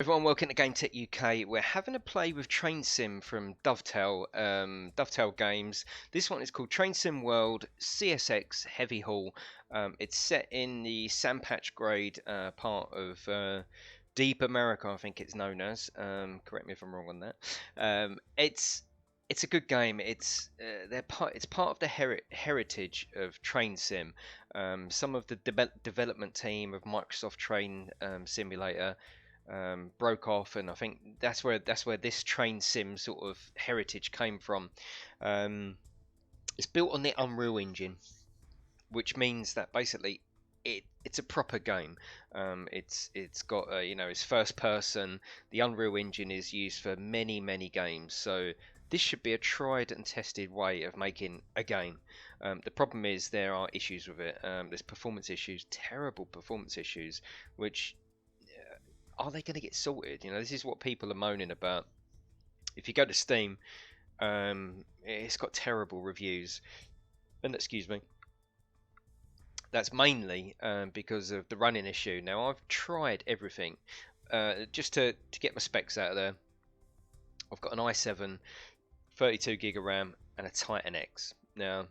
Everyone, welcome to GametechUK. We're having a play with Train Sim from Dovetail Games. This one is called Train Sim World CSX Heavy Haul. It's set in the Sandpatch Grade part of Deep America, I think it's known as. Correct me if I'm wrong on that. It's a good game. It's part of the heritage of Train Sim. Some of the development team of Microsoft Train Simulator broke off, and I think that's where this train sim sort of heritage came from. It's built on the Unreal Engine, which means that basically it's a proper game. It's got it's first person. The Unreal Engine is used for many games, so this should be a tried and tested way of making a game. The problem is there are issues with it. There's performance issues, terrible performance issues, which are they going to get sorted? This is what people are moaning about. If you go to Steam, it's got terrible reviews, and excuse me, that's mainly because of the running issue. Now, I've tried everything just to get my specs out of there. I've got an i7, 32 gig of RAM, and a Titan X. Now,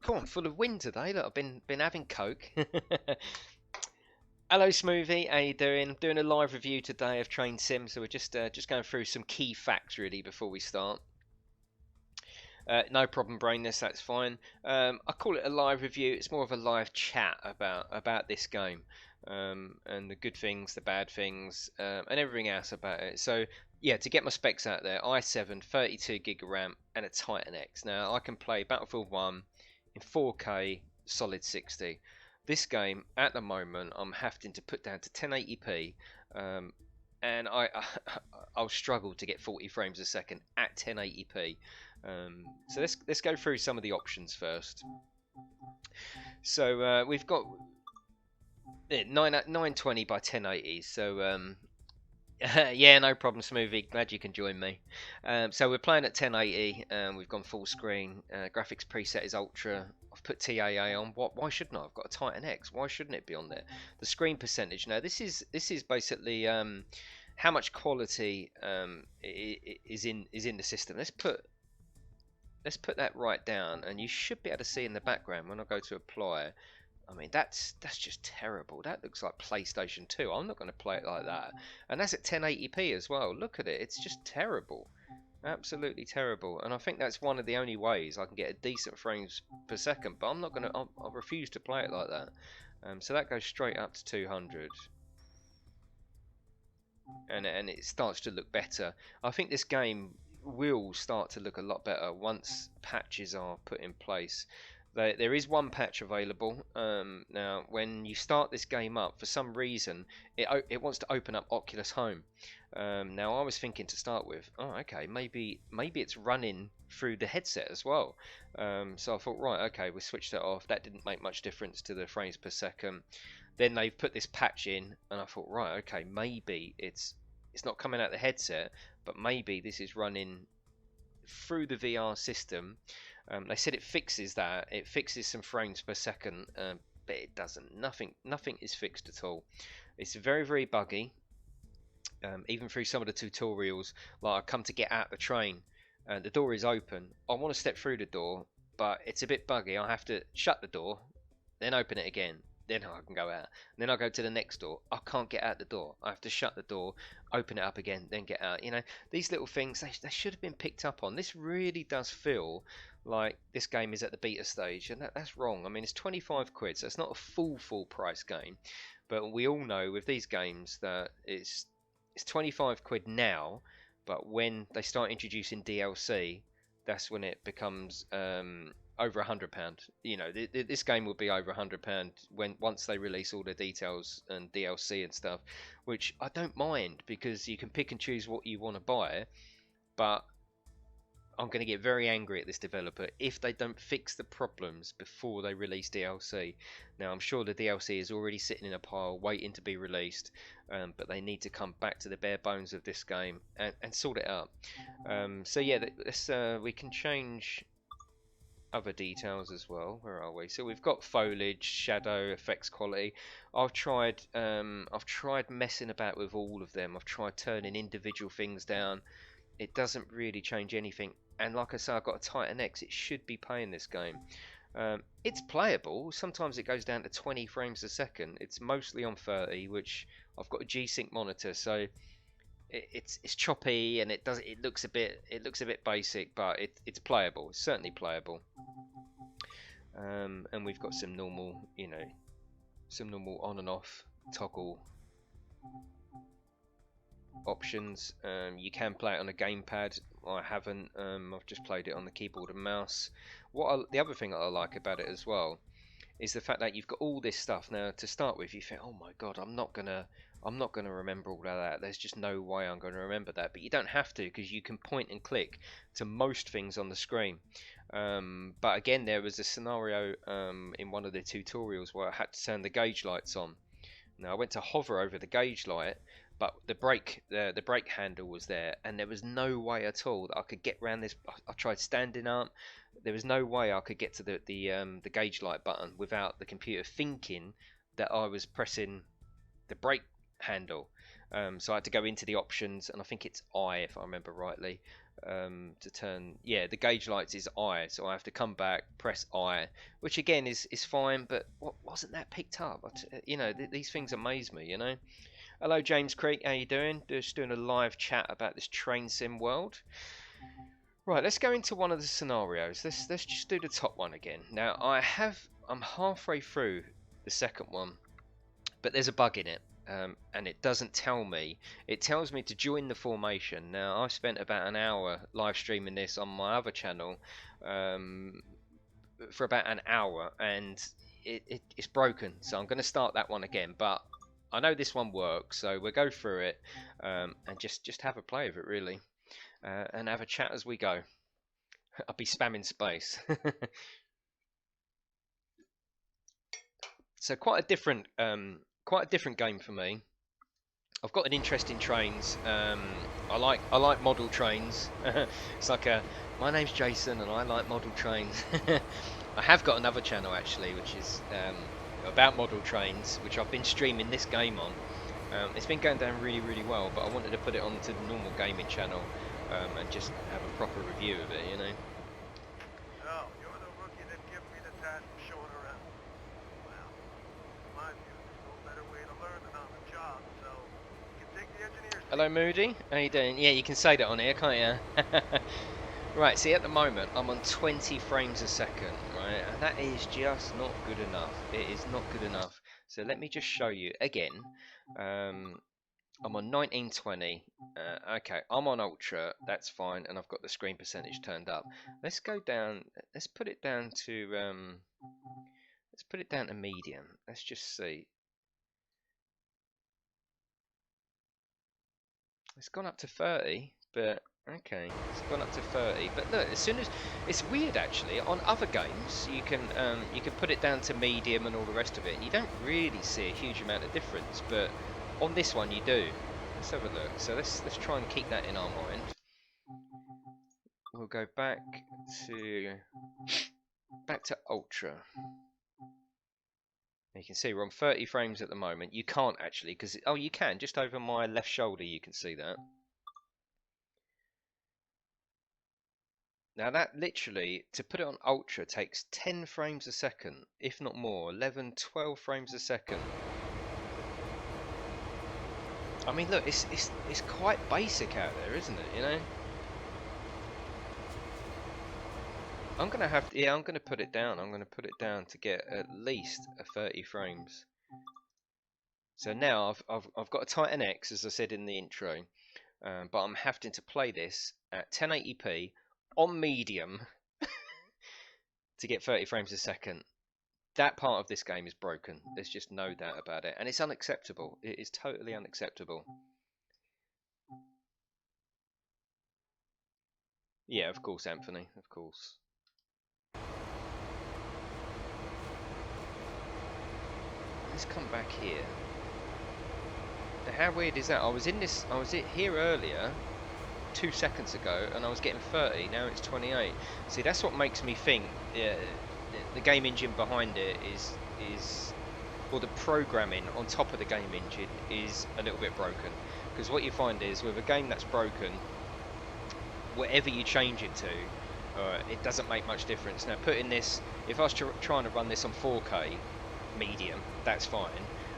come on, full of wind today. Look, I've been having Coke. Hello Smoothie, how you doing? I'm doing a live review today of Train Sim, so we're just going through some key facts really before we start. No problem, Brainness, that's fine. I call it a live review. It's more of a live chat about this game, and the good things, the bad things, and everything else about it. So yeah, to get my specs out there, i7, 32 gig of RAM, and a Titan X. Now I can play Battlefield 1 in 4K, solid 60. This game, at the moment, I'm having to put down to 1080p, and I'll struggle to get 40 frames a second at 1080p. So let's go through some of the options first. So we've got 920 by 1080. So yeah, no problem, Smoothie. Glad you can join me. So we're playing at 1080. We've gone full screen. Graphics preset is ultra. I've put TAA on. Why shouldn't I? I've got a Titan X. Why shouldn't it be on there? The screen percentage. Now this is basically how much quality is in the system. Let's put that right down, and you should be able to see in the background when I go to apply. I mean, that's just terrible. That looks like PlayStation 2. I'm not going to play it like that. And that's at 1080p as well. Look at it. It's just terrible. Absolutely terrible. And I think that's one of the only ways I can get a decent frames per second. But I'm not going to... I'll refuse to play it like that. So that goes straight up to 200. And it starts to look better. I think this game will start to look a lot better once patches are put in place. There is one patch available. Now, when you start this game up, for some reason, it wants to open up Oculus Home. Now, I was thinking to start with, oh, okay, maybe it's running through the headset as well. So I thought, right, okay, we switched it off. That didn't make much difference to the frames per second. Then they've put this patch in, and I thought, right, okay, maybe it's not coming out the headset, but maybe this is running through the VR system. They said it fixes that. It fixes some frames per second, but it doesn't. Nothing is fixed at all. It's very buggy. Even through some of the tutorials, like I come to get out the train, the door is open. I want to step through the door, but it's a bit buggy. I have to shut the door, then open it again. Then I can go out. And then I go to the next door. I can't get out the door. I have to shut the door, open it up again, then get out. These little things, they should have been picked up on. This really does feel like this game is at the beta stage, and that's wrong. I mean, it's 25 quid, so it's not a full price game. But we all know with these games that it's 25 quid now, but when they start introducing DLC, that's when it becomes over £100. This game will be over £100 once they release all the details and DLC and stuff, which I don't mind because you can pick and choose what you want to buy. But I'm going to get very angry at this developer if they don't fix the problems before they release DLC. Now, I'm sure the DLC is already sitting in a pile waiting to be released, but they need to come back to the bare bones of this game and sort it out. So yeah, we can change other details as well. Where are we? So we've got foliage, shadow, effects quality. I've tried messing about with all of them. I've tried turning individual things down. It doesn't really change anything. And like I say, I've got a Titan X. It should be playing this game. It's playable. Sometimes it goes down to 20 frames a second. It's mostly on 30, which I've got a G-Sync monitor, so it's choppy and it looks a bit basic, but it's playable. It's certainly playable. And we've got some normal, some normal on and off toggle options. You can play it on a gamepad. I haven't. I've just played it on the keyboard and mouse. The other thing that I like about it as well is the fact that you've got all this stuff now. To start with, you think, oh my god, I'm not gonna remember all of that. There's just no way I'm going to remember that. But you don't have to, because you can point and click to most things on the screen. But again, there was a scenario in one of the tutorials where I had to turn the gauge lights on. Now I went to hover over the gauge light, but the brake handle was there, and there was no way at all that I could get around this. I tried standing up. There was no way I could get to the gauge light button without the computer thinking that I was pressing the brake handle. So I had to go into the options, and I think it's I, if I remember rightly, to turn. Yeah, the gauge lights is I, so I have to come back, press I, which again is fine. But wasn't that picked up? These things amaze me. Hello, James Creek. How you doing? Just doing a live chat about this train sim world. Right, let's go into one of the scenarios. Let's just do the top one again. Now I'm halfway through the second one, but there's a bug in it. And it doesn't tell me. It tells me to join the formation. Now, I've spent about an hour live streaming this on my other channel for about an hour, and it's broken. So I'm going to start that one again. But I know this one works, so we'll go through it and just have a play of it, really, and have a chat as we go. I'll be spamming space. So quite a different game for me. I've got an interest in trains. I like model trains. It's like my name's Jason and I like model trains. I have got another channel actually, which is about model trains, which I've been streaming this game on. It's been going down really, really well, but I wanted to put it onto the normal gaming channel and just have a proper review of it, So, you're the rookie that gives me the task of showing around. Well, in my view, there's no better way to learn than on the job, so you can take the engineer's Hello, Moody. How you doing? Yeah, you can say that on here, can't you? Right, see, at the moment, I'm on 20 frames a second, right? And that is just not good enough. It is not good enough. So let me just show you again. I'm on 1920. Okay, I'm on ultra. That's fine, and I've got the screen percentage turned up. Let's go down. Let's put it down to medium. Let's just see. It's gone up to 30, but okay, it's gone up to 30. But look, as soon as it's weird actually. On other games, you can put it down to medium and all the rest of it, and you don't really see a huge amount of difference. But on this one, you do. Let's have a look. So let's try and keep that in our mind. We'll go back to ultra. You can see we're on 30 frames at the moment. You can't actually, because you can, just over my left shoulder you can see that. Now that literally, to put it on ultra, takes 10 frames a second, if not more, 11, 12 frames a second. I mean, look, it's quite basic out there, isn't it? I'm gonna put it down. I'm gonna put it down to get at least a 30 frames. So now I've got a Titan X, as I said in the intro, but I'm having to play this at 1080p on medium to get 30 frames a second. That part of this game is broken. There's just no doubt about it, and it's unacceptable. It is totally unacceptable. Yeah, of course, Anthony, of course. Let's come back here. Now, how weird is that? I was here earlier, 2 seconds ago, and I was getting 30. Now it's 28. See, that's what makes me think the game engine behind it is, or the programming on top of the game engine is a little bit broken. Because what you find is with a game that's broken, whatever you change it to, it doesn't make much difference. Now, putting this, if I was trying to run this on 4K medium, that's fine.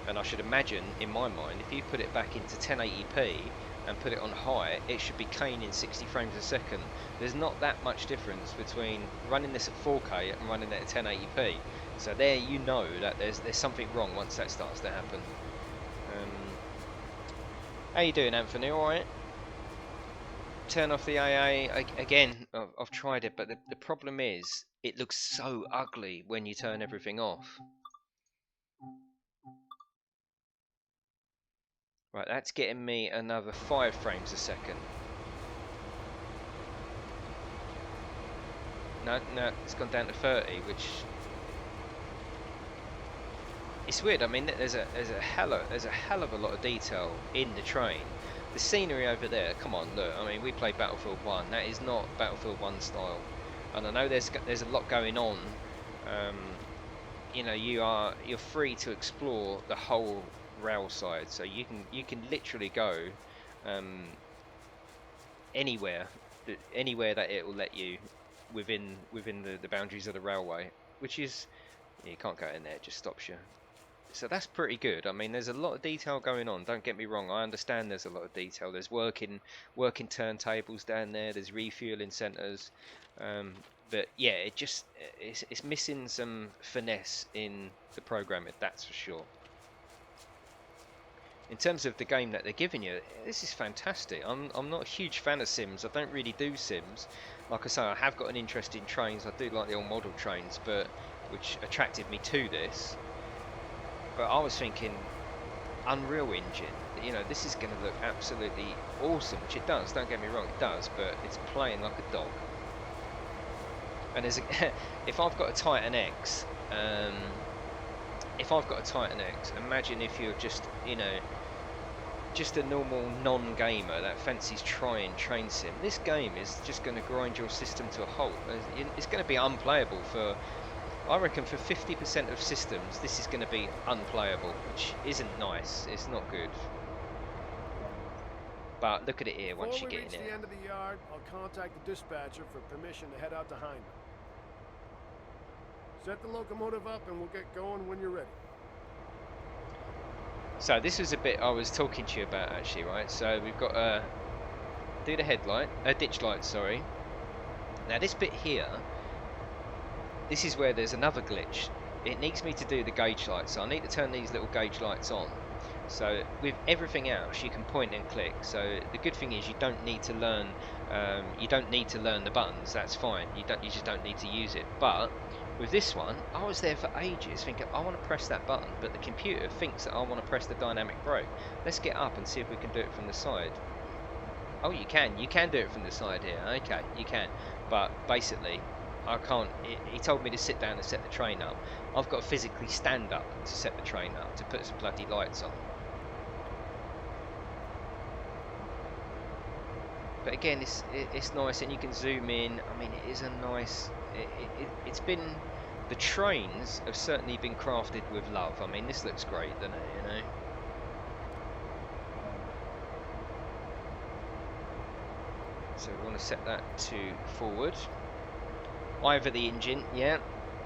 And I should imagine, in my mind, if you put it back into 1080p and put it on high, it should be caning 60 frames a second. There's not that much difference between running this at 4K and running it at 1080p. So there, you know that there's something wrong once that starts to happen. How you doing, Anthony? All right? Turn off the AA again. I've tried it, but the problem is it looks so ugly when you turn everything off. Right, that's getting me another 5 frames a second. No, it's gone down to 30, which it's weird. I mean, there's a hell of a lot of detail in the train. The scenery over there, come on, look. I mean, we played Battlefield 1. That is not Battlefield 1 style. And I know there's a lot going on. You know, you're free to explore the whole rail side, so you can literally go anywhere that it will let you within the boundaries of the railway, which is, you can't go in there, it just stops you. So that's pretty good. I mean, there's a lot of detail going on, don't get me wrong. I understand there's a lot of detail. There's working turntables down there, there's refueling centres, but yeah, it's missing some finesse in the programming, that's for sure. In terms of the game that they're giving you, this is fantastic. I'm not a huge fan of Sims. I don't really do Sims. Like I say, I have got an interest in trains. I do like the old model trains, but which attracted me to this. But I was thinking Unreal Engine. You know, this is going to look absolutely awesome, which it does. Don't get me wrong, it does. But it's playing like a dog. And as if I've got a Titan X, imagine if you're just, you know, just a normal non-gamer that fancies trying train sim. This game is just going to grind your system to a halt. It's going to be unplayable for, I reckon, for 50% of systems. This is going to be unplayable, which isn't nice. It's not good. But look at it here. Once you get in Before we reach the end of the yard, I'll contact the dispatcher for permission to head out to Hyman. Set the locomotive up and we'll get going when you're ready. So this is a bit I was talking to you about, actually, right? So we've got do the ditch light, sorry. Now this bit here, this is where there's another glitch. It needs me to do the gauge lights, so I need to turn these little gauge lights on. So with everything else, you can point and click. So the good thing is you don't need to learn. You don't need to learn the buttons. That's fine. You just don't need to use it. But with this one, I was there for ages thinking I want to press that button, but the computer thinks that I want to press the dynamic brake. Let's get up and see if we can do it from the side. Oh, you can do it from the side here. Okay, you can. But basically, I can't. He told me to sit down and set the train up. I've got to physically stand up to set the train up, to put some bloody lights on. But again, it's nice, and you can zoom in. I mean, it is a nice. It's been. The trains have certainly been crafted with love. I mean, this looks great, doesn't it? You know. So we want to set that to forward. Either the engine, yeah.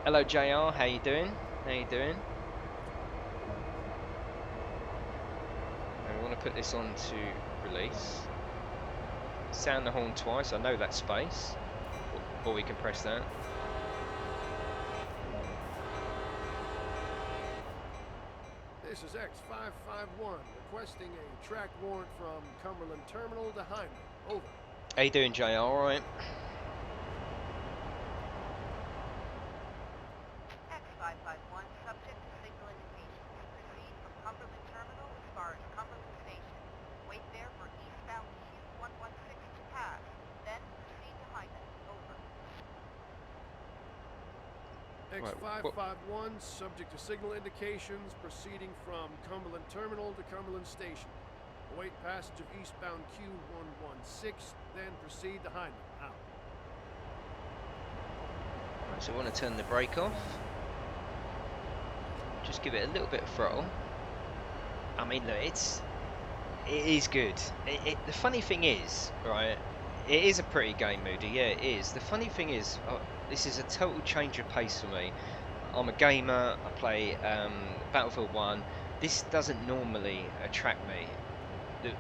Hello, JR. How you doing? How you doing? And we want to put this on to release. Sound the horn twice. I know that space, or we can press that. This is X551 requesting a track warrant from Cumberland Terminal to Hyman. Over. How you doing, JR? All right. X551, subject to signal indications. Proceed from Cumberland Terminal as far as Cumberland Station. Wait there for eastbound Q116 to pass. Then proceed to Hyman. Over. X551, subject to signal indications, proceeding from Cumberland Terminal to Cumberland Station. await passage of eastbound Q116, then proceed to Hyman. Out. Right, so I want to turn the brake off. Just give it a little bit of throttle. I mean, look, it is good. The funny thing is, right, it is a pretty game, Moody. Yeah, it is. The funny thing is, this is a total change of pace for me. I'm a gamer. I play Battlefield 1. This doesn't normally attract me.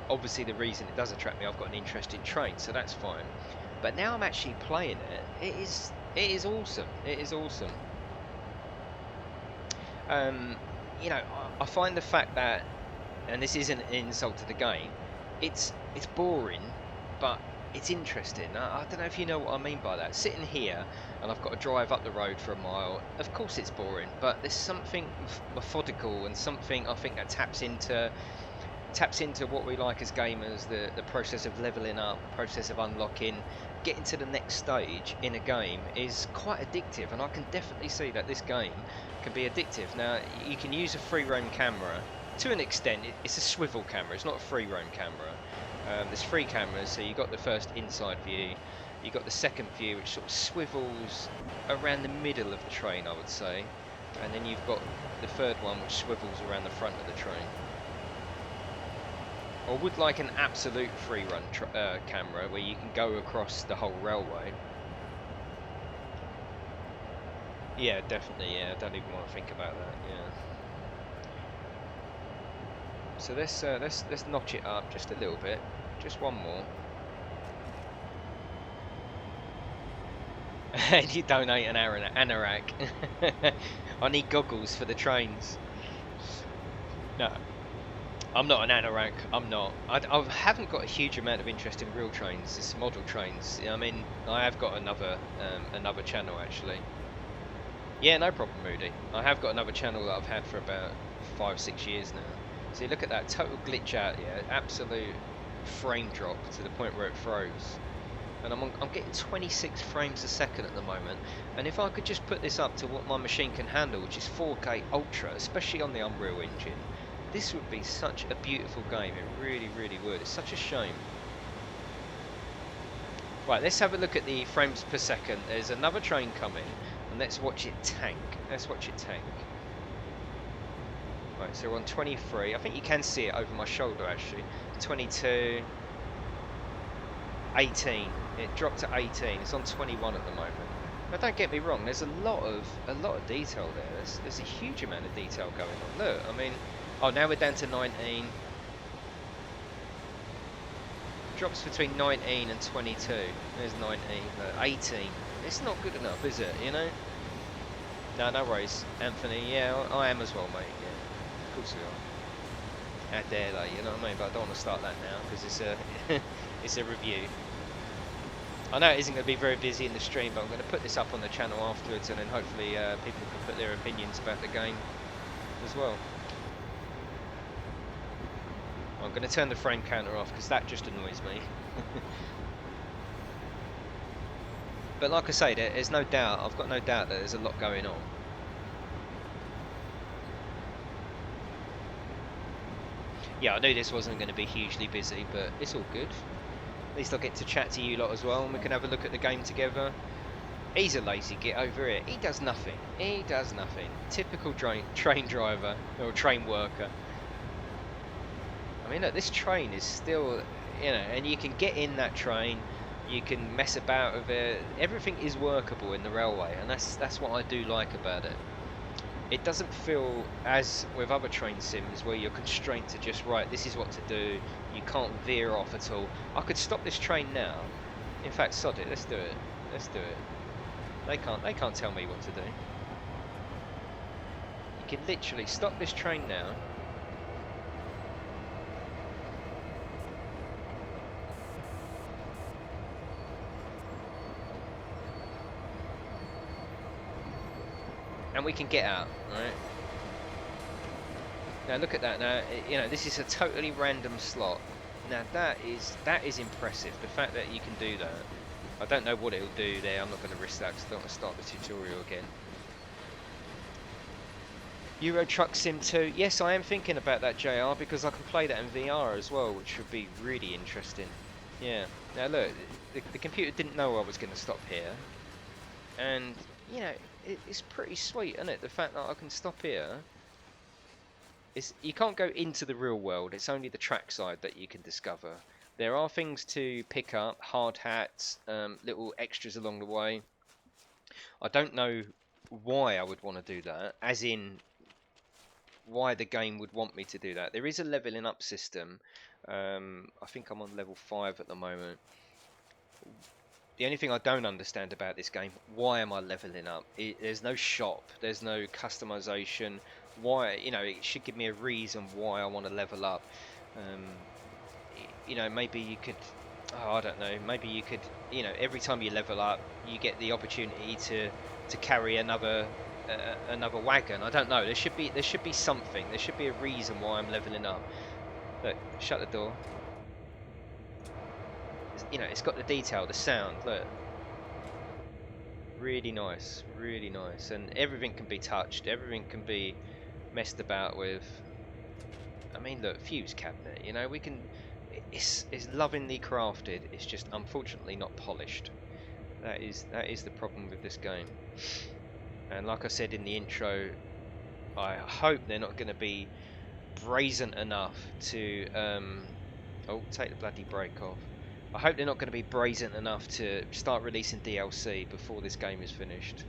Obviously, the reason it does attract me, I've got an interest in trains, so that's fine. But now I'm actually playing it. It is awesome. It is awesome. You know, I find the fact that, and this isn't an insult to the game, it's boring, but it's interesting. I don't know if you know what I mean by that. Sitting here and I've got to drive up the road for a mile, of course it's boring, but there's something methodical and something I think that taps into what we like as gamers, the process of leveling up, process of unlocking, getting to the next stage in a game is quite addictive, and I can definitely see that this game can be addictive. Now, you can use a free roam camera to an extent. It's a swivel camera, it's not a free roam camera. There's three cameras, so you've got the first inside view, you've got the second view which sort of swivels around the middle of the train, I would say, and then you've got the third one which swivels around the front of the train. I would like an absolute free run camera where you can go across the whole railway. Yeah, definitely. Yeah, I don't even want to think about that. Yeah. So let's notch it up just a little bit, just one more. And you donate an anorak. I need goggles for the trains. No. I'm not an anorak, I'm not. I haven't got a huge amount of interest in real trains, it's model trains. I mean, I have got another channel actually. Yeah, no problem, Moody. I have got another channel that I've had for about 5-6 years now. So you look at that, total glitch out, yeah, absolute frame drop to the point where it froze. And I'm getting 26 frames a second at the moment. And if I could just put this up to what my machine can handle, which is 4K Ultra, especially on the Unreal Engine, this would be such a beautiful game. It really, really would. It's such a shame. Right, let's have a look at the frames per second. There's another train coming, and let's watch it tank. Let's watch it tank. Right, so we're on 23. I think you can see it over my shoulder actually. 22, 18. It dropped to 18. It's on 21 at the moment. Now don't get me wrong. There's a lot of detail there. There's a huge amount of detail going on. Look, I mean. Oh, now we're down to 19. Drops between 19 and 22. There's 19, 18. It's not good enough, is it? You know? No worries, Anthony. Yeah, I am as well, mate. Yeah, of course we are. How dare they? You know what I mean? But I don't want to start that now because it's a it's a review. I know it isn't going to be very busy in the stream, but I'm going to put this up on the channel afterwards, and then hopefully people can put their opinions about the game as well. I'm going to turn the frame counter off because that just annoys me. But like I say, there's no doubt, I've got no doubt that there's a lot going on. Yeah, I knew this wasn't going to be hugely busy, but it's all good. At least I'll get to chat to you lot as well, and we can have a look at the game together. He's a lazy git over here. He does nothing. He does nothing. Typical train driver, or train worker. I mean, look, this train is still, you know, and you can get in that train, you can mess about with it. Everything is workable in the railway, and that's what I do like about it. It doesn't feel as with other train sims where you're constrained to just, right, this is what to do. You can't veer off at all. I could stop this train now. In fact, sod it. Let's do it. Let's do it. They can't tell me what to do. You can literally stop this train now. And we can get out, right? Now look at that. Now, you know, this is a totally random slot. Now that is impressive. The fact that you can do that. I don't know what it'll do there. I'm not going to risk that because I don't want to start the tutorial again. Euro Truck Sim 2. Yes, I am thinking about that, JR, because I can play that in VR as well, which would be really interesting. Yeah. Now look, the computer didn't know I was going to stop here, and you know, it's pretty sweet, isn't it? The fact that I can stop here. You can't go into the real world. It's only the trackside that you can discover. There are things to pick up, hard hats, little extras along the way. I don't know why I would want to do that, as in why the game would want me to do that. There is a leveling up system. I think I'm on level 5 at the moment. The only thing I don't understand about this game, why am I leveling up? There's no shop, there's no customization. Why, you know, it should give me a reason why I want to level up. You know, maybe you could, oh, I don't know, maybe you could, you know, every time you level up, you get the opportunity to carry another wagon. I don't know. There should be something. There should be a reason why I'm leveling up. Look, shut the door. You know, it's got the detail, the sound. Look, really nice, and everything can be touched. Everything can be messed about with. I mean, look, fuse cabinet. You know, we can. It's lovingly crafted. It's just unfortunately not polished. That is the problem with this game. And like I said in the intro, I hope they're not going to be brazen enough to oh, take the bloody brake off. I hope they're not going to be brazen enough to start releasing DLC before this game is finished.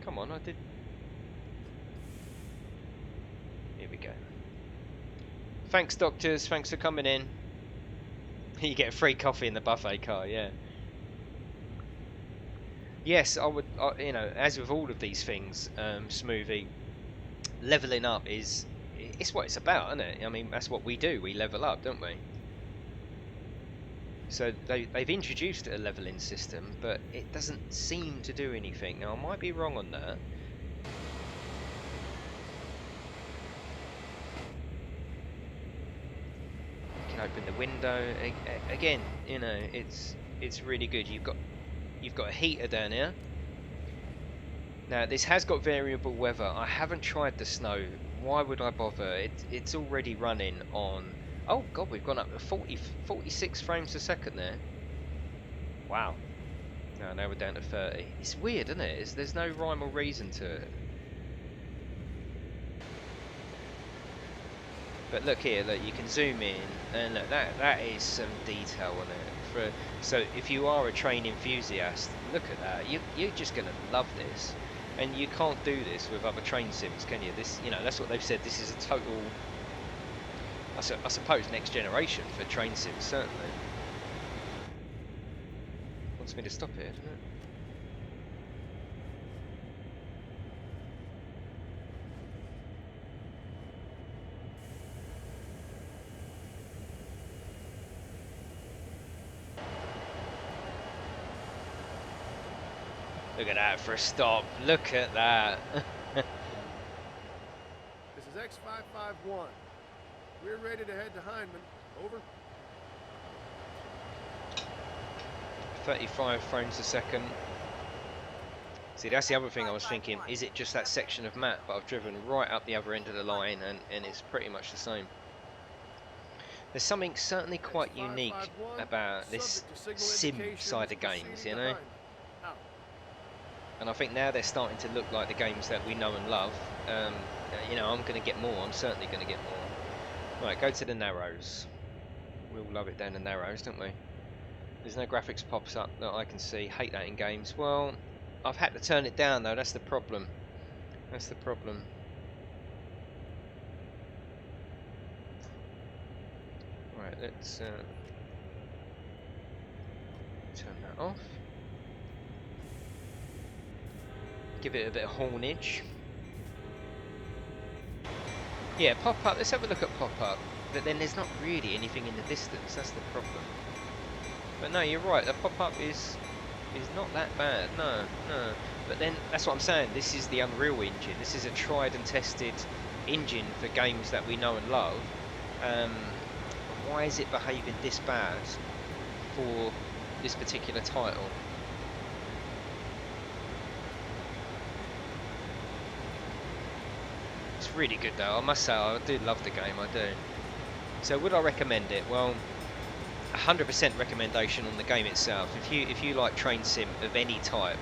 Come on, I did. Here we go. Thanks, doctors. Thanks for coming in. You get a free coffee in the buffet car, yeah. Yes, I would. You know, as with all of these things, Smoothie, leveling up it's what it's about, isn't it? I mean, that's what we do. We level up, don't we? So they've introduced a leveling system, but it doesn't seem to do anything. Now, I might be wrong on that. You can open the window again. You know, it's really good. You've got a heater down here. Now, this has got variable weather. I haven't tried the snow. Why would I bother? It's already running on. Oh god, we've gone up to 46 frames a second there. Wow. No, now we're down to 30. It's weird, isn't it? There's no rhyme or reason to it. But look here, look, you can zoom in, and look, that is some detail on it. So if you are a train enthusiast, look at that. You're just gonna love this, and you can't do this with other train sims, can you? This, you know, that's what they've said. This is a total. I suppose next generation for train sims, certainly. Wants me to stop here, doesn't it? Look at that for a stop. Look at that. This is X551. We're ready to head to Hindman. Over. 35 frames a second. See, that's the other thing I was thinking. Is it just that section of map? But I've driven right up the other end of the line, and it's pretty much the same. There's something certainly quite unique about this sim side of games, you know? And I think now they're starting to look like the games that we know and love. You know, I'm going to get more. I'm certainly going to get more. Right, go to the Narrows. We all love it down the Narrows, don't we? There's no graphics pops up that I can see. Hate that in games. Well, I've had to turn it down though. That's the problem. That's the problem. Right, let's turn that off. Give it a bit of hornage. Yeah, pop-up. Let's have a look at pop-up. But then there's not really anything in the distance. That's the problem. But no, you're right. The pop-up is not that bad. No, no. But then that's what I'm saying. This is the Unreal Engine. This is a tried and tested engine for games that we know and love. Why is it behaving this bad for this particular title? It's really good though. I must say, I do love the game. I do. So would I recommend it? Well, 100% recommendation on the game itself. If you like train sim of any type,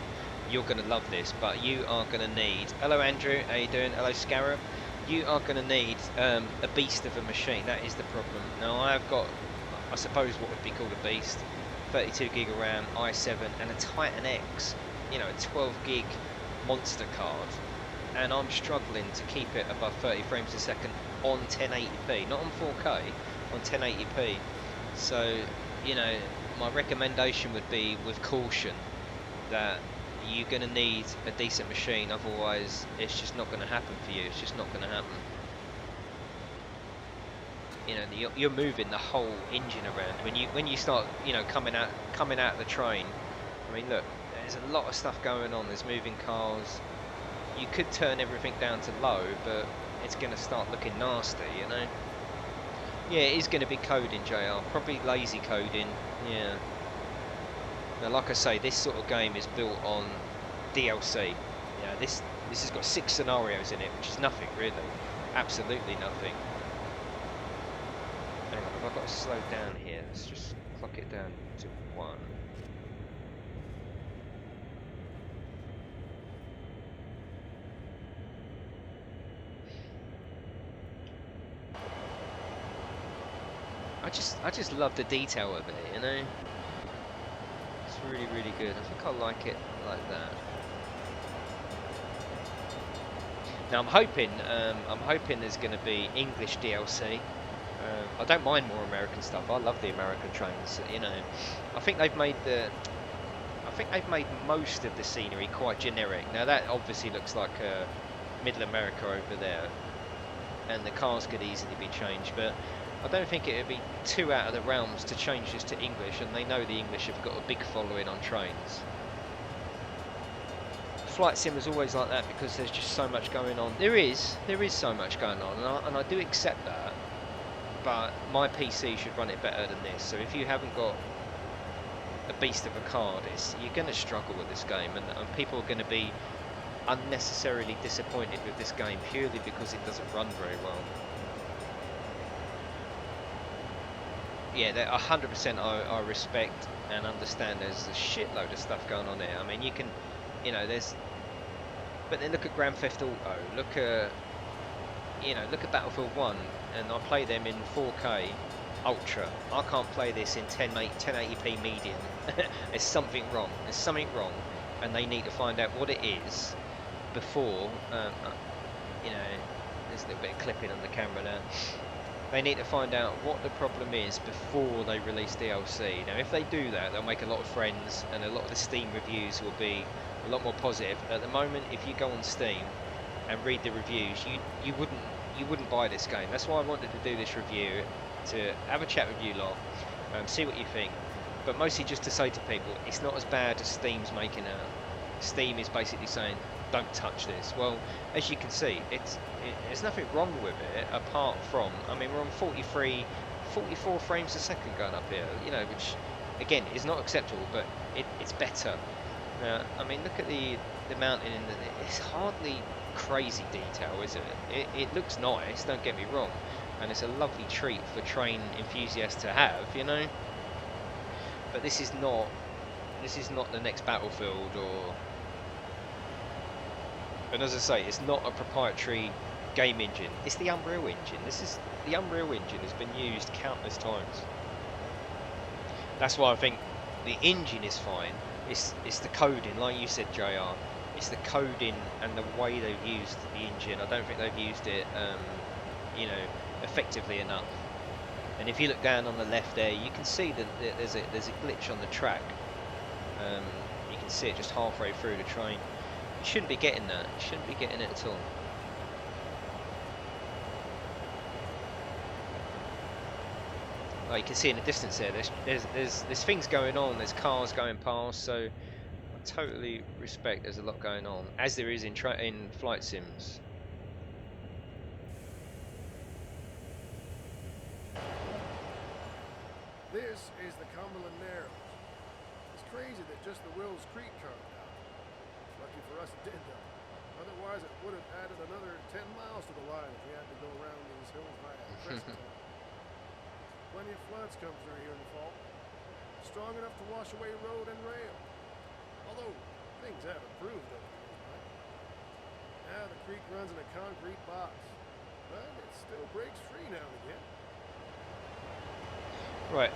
you're going to love this. But you are going to need. Hello Andrew, how you doing? Hello Scarab. You are going to need a beast of a machine. That is the problem. Now I've got, I suppose, what would be called a beast. 32 gig of RAM, i7, and a Titan X. You know, a 12 gig monster card. And I'm struggling to keep it above 30 frames a second on 1080p, not on 4K, on 1080p. So, you know, my recommendation would be with caution that you're going to need a decent machine, otherwise it's just not going to happen for you. It's just not going to happen. You know, you're moving the whole engine around when you start, you know, coming out of the train. I mean, look, there's a lot of stuff going on. There's moving cars. You could turn everything down to low, but it's going to start looking nasty, you know. Yeah, it is going to be coding, JR. Probably lazy coding. Yeah. Now, like I say, this sort of game is built on DLC. Yeah, this has got 6 scenarios in it, which is nothing really. Absolutely nothing. Hang on, have I got to slow down here? Let's just clock it down to 1. I just love the detail of it, you know. It's really, really good. I think I like it like that. Now I'm hoping there's going to be English DLC. I don't mind more American stuff. I love the American trains. You know, I think they've made most of the scenery quite generic. Now that obviously looks like Middle America over there, and the cars could easily be changed, but I don't think it would be too out of the realms to change this to English, and they know the English have got a big following on trains. Flight sim is always like that because there's just so much going on. There is so much going on, and I do accept that, but my PC should run it better than this. So if you haven't got a beast of a card, you're going to struggle with this game, and people are going to be unnecessarily disappointed with this game purely because it doesn't run very well. Yeah, 100% I respect and understand there's a shitload of stuff going on there. I mean, you can, you know, but then look at Grand Theft Auto, look at Battlefield 1, and I play them in 4K Ultra. I can't play this in 1080p medium. There's something wrong. There's something wrong, and they need to find out what it is before, you know, there's a little bit of clipping on the camera now. They need to find out what the problem is before they release DLC. Now, if they do that, they'll make a lot of friends, and a lot of the Steam reviews will be a lot more positive. At the moment, if you go on Steam and read the reviews, you wouldn't buy this game. That's why I wanted to do this review, to have a chat with you lot, see what you think, but mostly just to say to people, it's not as bad as Steam's making out. Steam is basically saying, don't touch this. Well, as you can see, there's nothing wrong with it apart from, I mean, we're on 44 frames a second going up here, you know, which again is not acceptable, but it's better. I mean, look at the mountain, it's hardly crazy detail, is it? It looks nice, don't get me wrong, and it's a lovely treat for train enthusiasts to have, you know. But this is not the next Battlefield, and as I say, it's not a proprietary game engine. It's the Unreal Engine. The Unreal Engine has been used countless times. That's why I think the engine is fine. It's the coding, like you said, JR. It's the coding and the way they've used the engine. I don't think they've used it, you know, effectively enough. And if you look down on the left there, you can see that there's a glitch on the track. You can see it just halfway through the train. You shouldn't be getting that. You shouldn't be getting it at all. Like you can see in the distance there, there's things going on. There's cars going past. So I totally respect there's a lot going on, as there is in flight sims. This is the Cumberland Narrows. It's crazy that just the Wills Creek carved out. Lucky for us it did though. Otherwise cars, it would have added another 10 miles to the line if we had to go around these hills via Crescent. Plenty of floods come through here in the fall. Strong enough to wash away road and rail. Although, things have improved over the years, right? Now the creek runs in a concrete box, but it still breaks free now and again. Right,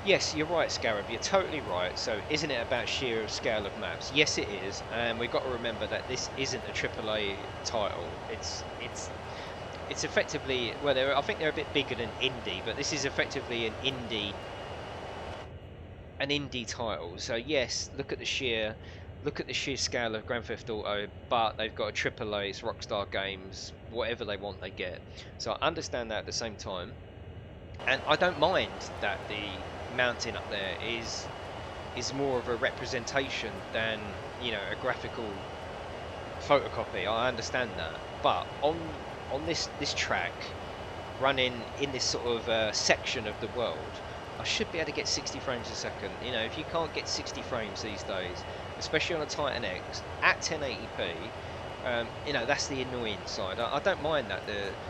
yes, you're right, Scarab, you're totally right. So isn't it about sheer scale of maps? Yes, it is, and we've got to remember that this isn't a AAA title. It's effectively, well, I think they're a bit bigger than indie, but this is effectively an indie title. So yes, look at the sheer scale of Grand Theft Auto, but they've got a AAA, it's Rockstar Games, whatever they want they get. So I understand that at the same time. And I don't mind that the mountain up there is more of a representation than, you know, a graphical photocopy. I understand that, but on this track, running in this sort of section of the world, I should be able to get 60 frames a second. You know, if you can't get 60 frames these days, especially on a Titan X at 1080p. You know, that's the annoying side. I don't mind that.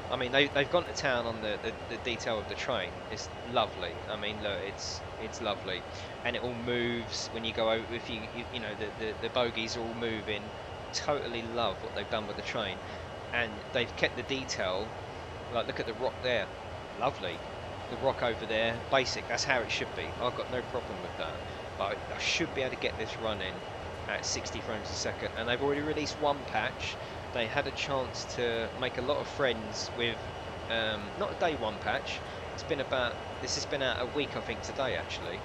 I mean, they've gone to town on the detail of the train. It's lovely. I mean, look, it's lovely, and it all moves when you go over. If you know, the bogies are all moving. Totally love what they've done with the train, and they've kept the detail. Like, look at the rock there, lovely. The rock over there, basic. That's how it should be. I've got no problem with that. But I should be able to get this running at 60 frames a second, and they've already released one patch. They had a chance to make a lot of friends with not a day one patch. This has been out a week, I think, today actually.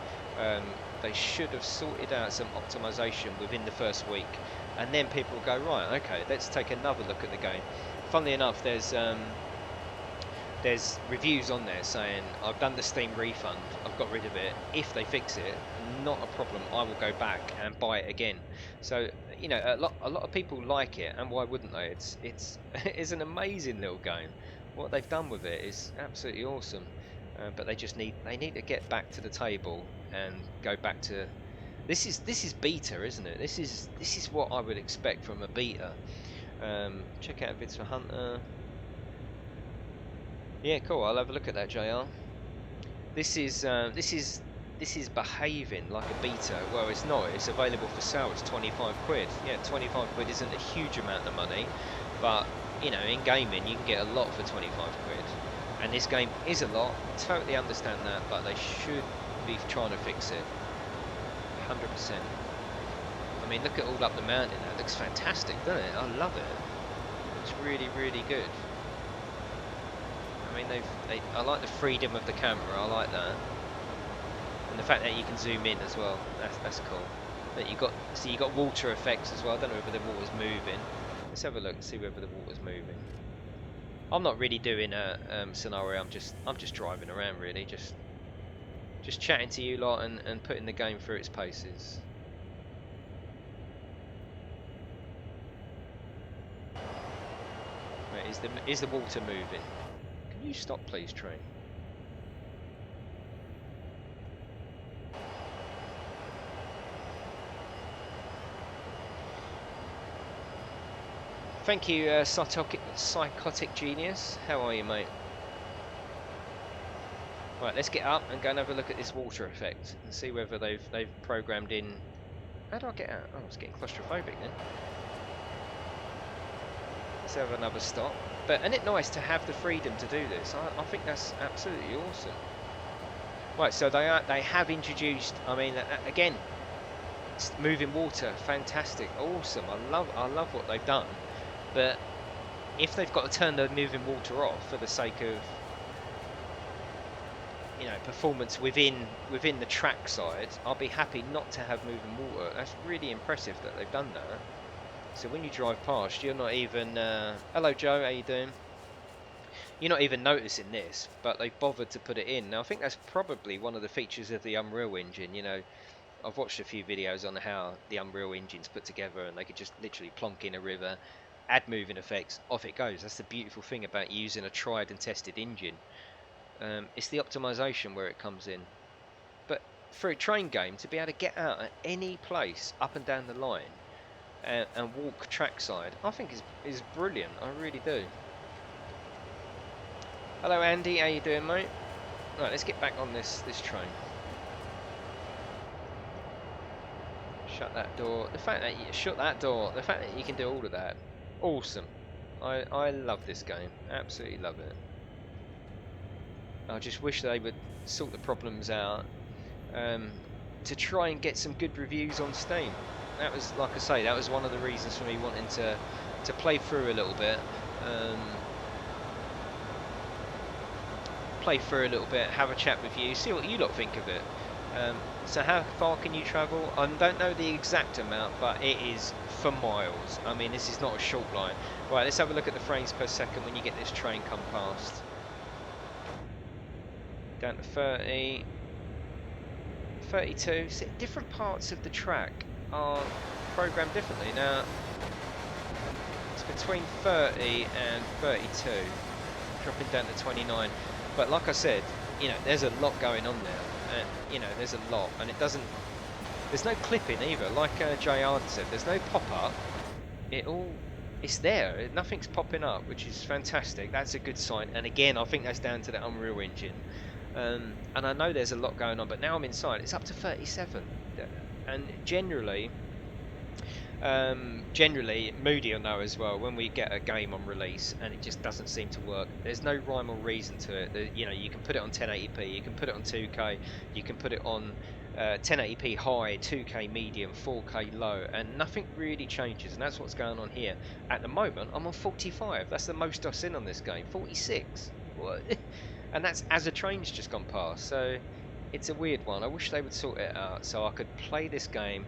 They should have sorted out some optimization within the first week, and then people will go, right, okay, let's take another look at the game. Funnily enough, there's reviews on there saying, I've done the Steam refund, I've got rid of it. If they fix it, not a problem, I will go back and buy it again. So, you know, a lot of people like it, and why wouldn't they? It's an amazing little game. What they've done with it is absolutely awesome. But they need to get back to the table and go back to this is beta, isn't it? This is what I would expect from a beta. Check out Vids for Hunter. Yeah, cool. I'll have a look at that, JR. This is behaving like a beta. Well, it's not. It's available for sale. It's 25 quid. Yeah, 25 quid isn't a huge amount of money, but you know, in gaming you can get a lot for 25 quid. And this game is a lot. Totally understand that, but they should be trying to fix it. 100%. I mean, look at all up the mountain. That looks fantastic, doesn't it? I love it. It's really, really good. I mean, I like the freedom of the camera. I like that, and the fact that you can zoom in as well. That's cool. That you got water effects as well. I don't know whether the water's moving. Let's have a look and see whether the water's moving. I'm not really doing a scenario. I'm just driving around, really, just chatting to you lot and putting the game through its paces. Right, is the water moving? Can you stop, please, train? Thank you, Psychotic Genius. How are you, mate? Right, let's get up and go and have a look at this water effect and see whether they've programmed in. How do I get out? Oh, I was getting claustrophobic then. Let's have another stop. But isn't it nice to have the freedom to do this? I think that's absolutely awesome. Right, so they have introduced. I mean, again, moving water, fantastic, awesome. I love what they've done. But if they've got to turn the moving water off for the sake of, you know, performance within the track side, I'll be happy not to have moving water. That's really impressive that they've done that. So when you drive past, you're not even hello Joe, how you doing? You're not even noticing this, but they've bothered to put it in. Now I think that's probably one of the features of the Unreal Engine. You know, I've watched a few videos on how the Unreal Engine's put together, and they could just literally plonk in a river, add moving effects, off it goes. That's the beautiful thing about using a tried and tested engine. It's the optimization where it comes in. But for a train game, to be able to get out at any place up and down the line, and walk trackside, I think is brilliant. I really do. Hello Andy, how you doing, mate? Right, let's get back on this train. Shut that door. The fact that you shut that door, the fact that you can do all of that, awesome. I love this game. Absolutely love it. I just wish they would sort the problems out to try and get some good reviews on Steam. That was, like I say, that was one of the reasons for me wanting to play through a little bit. Have a chat with you, see what you lot think of it. So how far can you travel? I don't know the exact amount, but it is for miles. I mean, this is not a short line. Right, let's have a look at the frames per second when you get this train come past. Down to 30, 32. See, different parts of the track are programmed differently. Now, it's between 30 and 32, dropping down to 29. But like I said, you know, there's a lot going on there. You know, there's a lot, and it doesn't. There's no clipping either. Like JR said, there's no pop-up. It's there. Nothing's popping up, which is fantastic. That's a good sign. And again, I think that's down to the Unreal Engine. And I know there's a lot going on, but now I'm inside. It's up to 37, and generally, Moody will know as well, when we get a game on release and it just doesn't seem to work, there's no rhyme or reason to it. You know, you can put it on 1080p, you can put it on 2K, you can put it on 1080p high, 2K medium, 4K low, and nothing really changes, and that's what's going on here. At the moment, I'm on 45. That's the most I've seen on this game. 46. What? And that's as a train's just gone past, so it's a weird one. I wish they would sort it out so I could play this game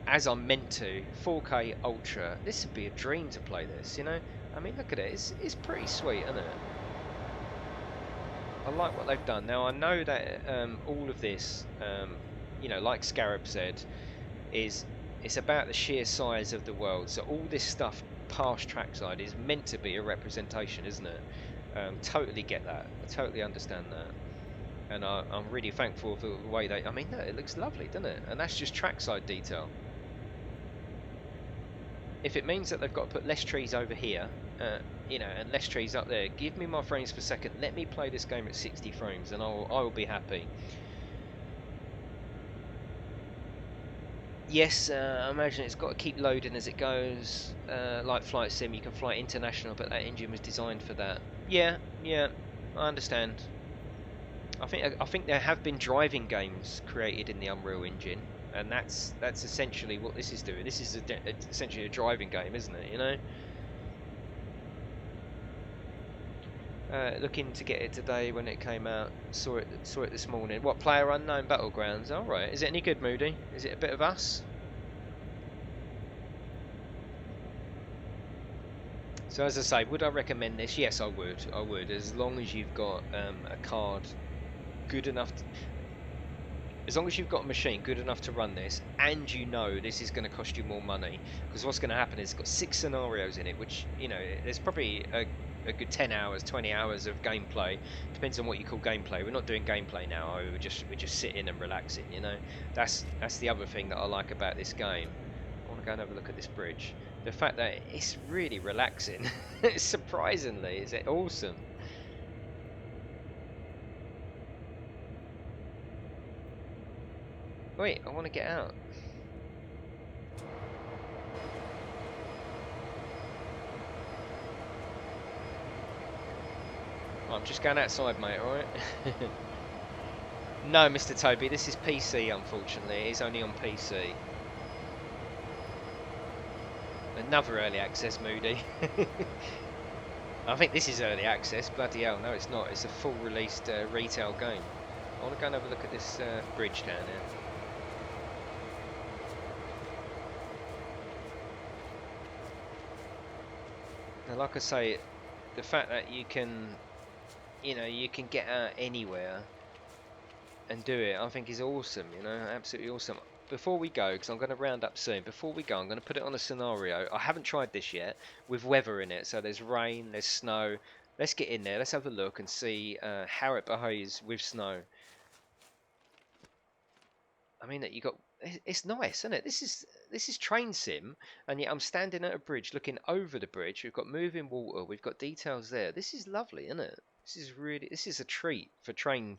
as I'm meant to, 4K Ultra. This would be a dream to play this, you know? I mean, look at it. It's pretty sweet, isn't it? I like what they've done. Now, I know that all of this, you know, like Scarab said, it's about the sheer size of the world. So all this stuff past trackside is meant to be a representation, isn't it? Totally get that. I totally understand that. And I'm really thankful for the way they... I mean, look, it looks lovely, doesn't it? And that's just trackside detail. If it means that they've got to put less trees over here, you know, and less trees up there, give me my frames per second. Let me play this game at 60 frames, and I will be happy. Yes, I imagine it's got to keep loading as it goes. Like Flight Sim, you can fly international, but that engine was designed for that. Yeah, I understand. I think there have been driving games created in the Unreal Engine, and that's essentially what this is doing. This is essentially a driving game, isn't it? You know. Looking to get it today when it came out. Saw it this morning. What, PlayerUnknown Battlegrounds? All right. Is it any good, Moody? Is it a bit of us? So as I say, would I recommend this? Yes, I would. I would, as long as you've got a card good enough. As long as you've got a machine good enough to run this, and you know this is going to cost you more money, because what's going to happen is it's got 6 scenarios in it, which, you know, there's probably a good 10 hours, 20 hours of gameplay. Depends on what you call gameplay. We're not doing gameplay now. We're just sitting and relaxing. You know, that's the other thing that I like about this game. I want to go and have a look at this bridge. The fact that it's really relaxing. Surprisingly, is it awesome? Wait, I want to get out. I'm just going outside, mate, alright? No, Mr. Toby, this is PC, unfortunately. It is only on PC. Another early access, Moody. I think this is early access. Bloody hell, no it's not. It's a full released retail game. I want to go and have a look at this bridge down here. Now, like I say, the fact that you can, you know, you can get out anywhere and do it, I think is awesome, you know, absolutely awesome. Before we go, because I'm going to round up soon, before we go, I'm going to put it on a scenario. I haven't tried this yet, with weather in it. So there's rain, there's snow. Let's get in there, let's have a look and see how it behaves with snow. I mean, that you got it's nice, isn't it? This is train sim, and yet I'm standing at a bridge looking over the bridge. We've got moving water, we've got details there. This is lovely, isn't it? This is a treat for train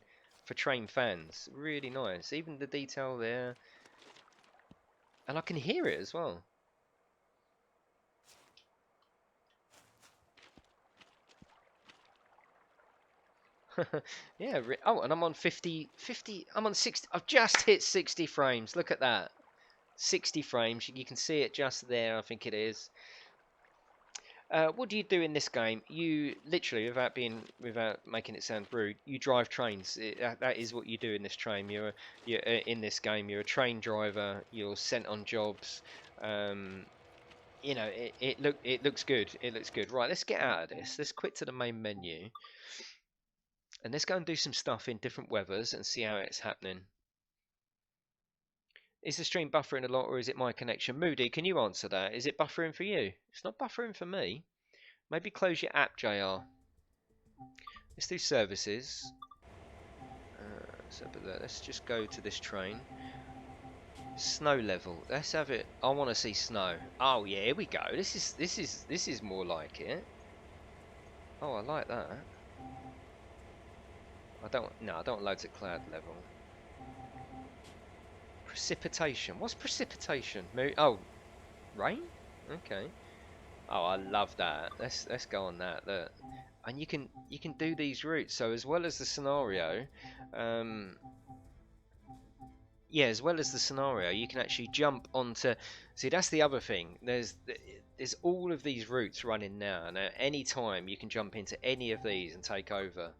fans. Really nice. Even the detail there, and I can hear it as well. Yeah. Oh, and I'm on 50. I'm on 60. I've just hit 60 frames. Look at that. 60 frames. You can see it just there. I think it is. What do you do in this game? You literally, without making it sound rude, you drive trains. That is what you do in this train. You're in this game. You're a train driver. You're sent on jobs. You know, it looks good. It looks good. Right, let's get out of this. Let's quit to the main menu, and let's go and do some stuff in different weathers and see how it's happening. Is the stream buffering a lot, or is it my connection? Moody, can you answer that? Is it buffering for you? It's not buffering for me. Maybe close your app, JR. Let's do services. Let's just go to this train. Snow level. Let's have it. I want to see snow. Oh yeah, here we go. This is more like it. Oh, I like that. I don't want loads at cloud level. Precipitation. What's precipitation? Oh, rain? Okay. Oh, I love that. Let's go on that. Look. And you can do these routes. So as well as the scenario, yeah, as well as the scenario, you can actually jump onto. See, that's the other thing. There's all of these routes running now, and at any time you can jump into any of these and take over.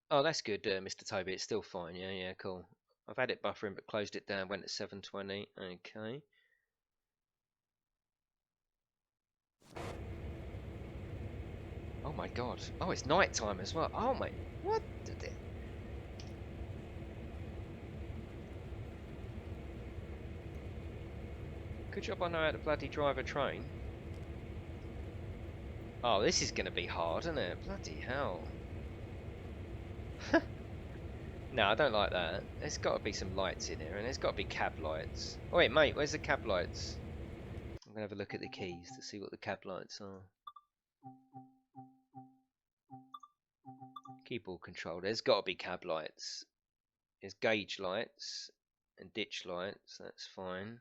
Oh, that's good, Mr. Toby. It's still fine. Yeah, yeah, cool. I've had it buffering, but closed it down. Went at 720. Okay. Oh my god. Oh, it's night time as well. Oh my. What? Good job I know how to bloody drive a train. Oh, this is going to be hard, isn't it? Bloody hell. No, I don't like that. There's got to be some lights in here, and there's got to be cab lights. Oh wait, mate, where's the cab lights? I'm going to have a look at the keys to see what the cab lights are. Keyboard control. There's got to be cab lights. There's gauge lights and ditch lights. That's fine.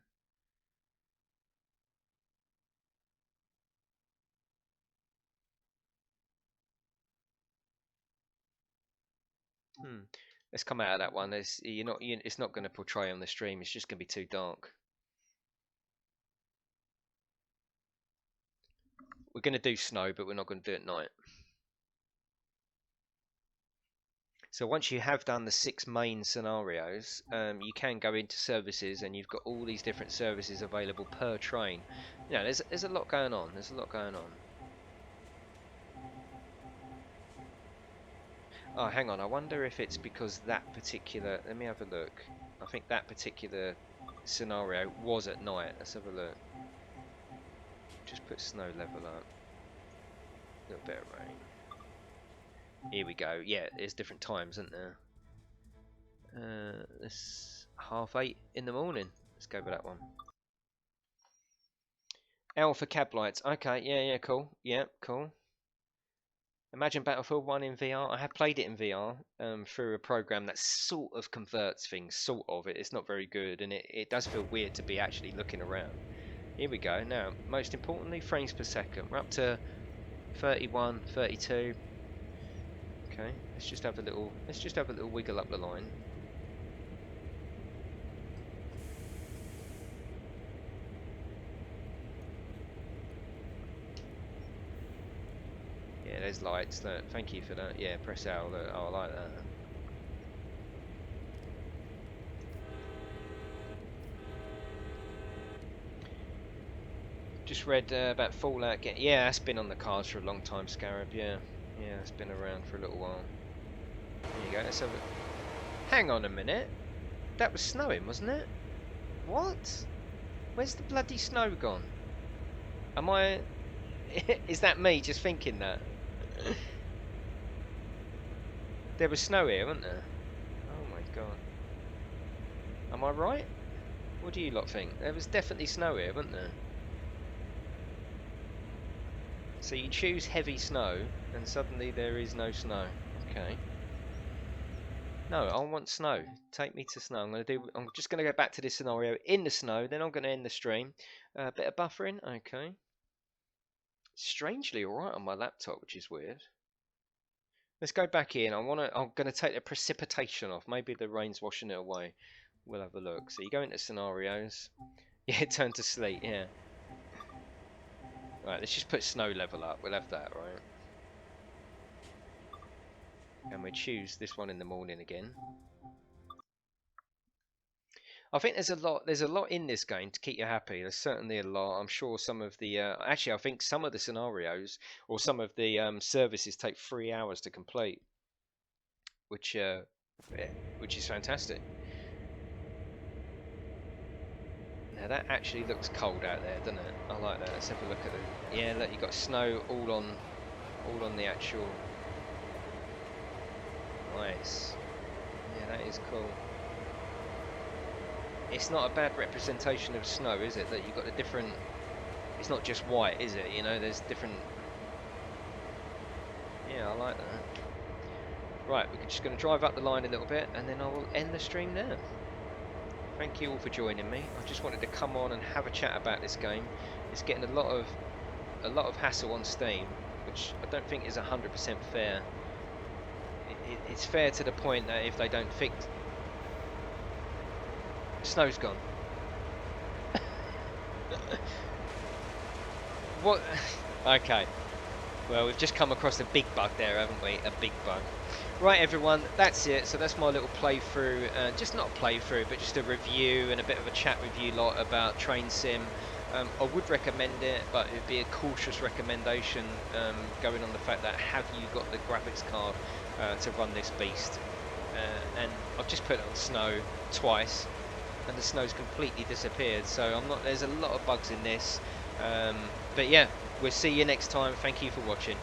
Let's come out of that one. It's not going to portray on the stream. It's just going to be too dark. We're going to do snow, but we're not going to do it at night. So once you have done the 6 main scenarios, you can go into services, and you've got all these different services available per train. You know, there's a lot going on. There's a lot going on. Oh, hang on. I wonder if it's because that particular... Let me have a look. I think that particular scenario was at night. Let's have a look. Just put snow level up. A little bit of rain. Here we go. Yeah, there's different times, isn't there? It's 8:30 in the morning. Let's go with that one. L for cab lights. Okay, yeah, cool. Yeah, cool. Imagine Battlefield 1 in VR. I have played it in VR through a program that sort of converts things, sort of. It's not very good, and it does feel weird to be actually looking around. Here we go. Now, most importantly, frames per second. We're up to 31, 32. Okay, let's just have a little wiggle up the line. Yeah, there's lights. Look, thank you for that. Yeah, press L. Look, oh, I like that. Just read about Fallout. Yeah, that's been on the cards for a long time, Scarab. Yeah, it's been around for a little while. There you go. Let's have it. Hang on a minute. That was snowing, wasn't it? What? Where's the bloody snow gone? Am I... Is that me just thinking that? There was snow here, wasn't there? Oh my god. Am I right? What do you lot think? There was definitely snow here, wasn't there? So you choose heavy snow, and suddenly there is no snow. Okay. No, I want snow. Take me to snow. I'm just gonna go back to this scenario in the snow. Then I'm gonna end the stream. A bit of buffering. Okay. Strangely alright on my laptop, which is weird. Let's go back in. I'm gonna take the precipitation off. Maybe the rain's washing it away. We'll have a look. So you go into scenarios. Yeah, turn to sleet. Yeah. Right. Let's just put snow level up. We'll have that, right? And we choose this one in the morning again. I think there's a lot in this game to keep you happy. There's certainly a lot. I'm sure some of the actually I think some of the scenarios or some of the services take 3 hours to complete, which is fantastic. Now that actually looks cold out there, doesn't it? I like that. Let's have a look at it. Yeah, look, you got snow all on the actual. Nice. Yeah, that is cool. It's not a bad representation of snow, is it? That you've got the different. It's not just white, is it? You know, there's different. Yeah, I like that. Right, we're just going to drive up the line a little bit, and then I will end the stream there. Thank you all for joining me. I just wanted to come on and have a chat about this game. It's getting a lot of hassle on Steam, which I don't think is 100% fair. It's fair to the point that if they don't fix. Snow's gone. What? Okay. Well, we've just come across a big bug there, haven't we? A big bug. Right, everyone, that's it. So that's my little playthrough. Just not a playthrough, but just a review and a bit of a chat with you lot about Train Sim. I would recommend it, but it would be a cautious recommendation, going on the fact that have you got the graphics card to run this beast? And I've just put it on snow twice, and the snow's completely disappeared. So there's a lot of bugs in this. But yeah, we'll see you next time. Thank you for watching.